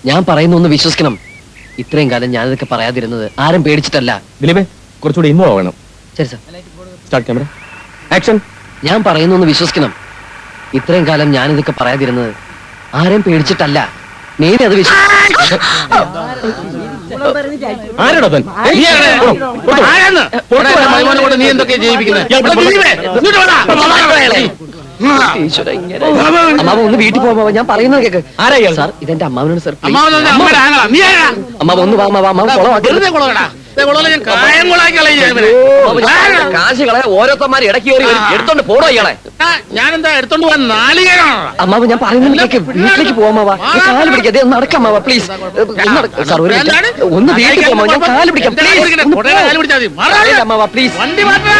ഞാൻ പറയുന്ന ഒന്ന് വിശ്വസിക്കണം. ഇത്രയും കാലം ഞാനിതൊക്കെ പറയാതിരുന്നത് ആരും പേടിച്ചിട്ടല്ല. ദിലീപേ, കുറച്ചുകൂടി ഇൻവോൾവ് ആവണം. ശരി സാർ. Start camera action. ഞാൻ പറയുന്ന ഒന്ന് വിശ്വസിക്കണം. ഇത്രയും കാലം ഞാനിതൊക്കെ പറയാതിരുന്നത് ആരും പേടിച്ചിട്ടല്ല. നേരെ അത് നീ എന്തൊക്കെ ജീവിക്കുന്നത്? അമ്മാവ ഒന്ന് വീട്ടിൽ പോവാ, ഞാൻ പറയുന്നത് കേക്ക്. ആരാ സാർ? ഇതെന്റെ അമ്മാവനാണ് സാർ. അമ്മാവ ഒന്ന് വാ, അമ്മാവ കാശ് കളയാ ഓരോരുത്തന്മാര് ഇടയ്ക്ക് കയറി എടുത്തോണ്ട് പോടോ ഇയാളെ. ഞാനെന്താ എടുത്തോണ്ട് പോവാൻ നാളികേരോ? അമ്മാവ ഞാൻ പറയുന്നത് കേക്ക്. വീട്ടിലേക്ക് പോവാമാവാ, കാല് പിടിക്കാം. അതേ ഒന്ന് നടക്കാമാവാ പ്ലീസ്. സാർ ഒന്ന് വീട്ടിൽ പോവാ, ഞാൻ കാല് പിടിക്കാം പ്ലീസ്. അമ്മാവ പ്ലീസ്. വണ്ടി മാറ്റാ.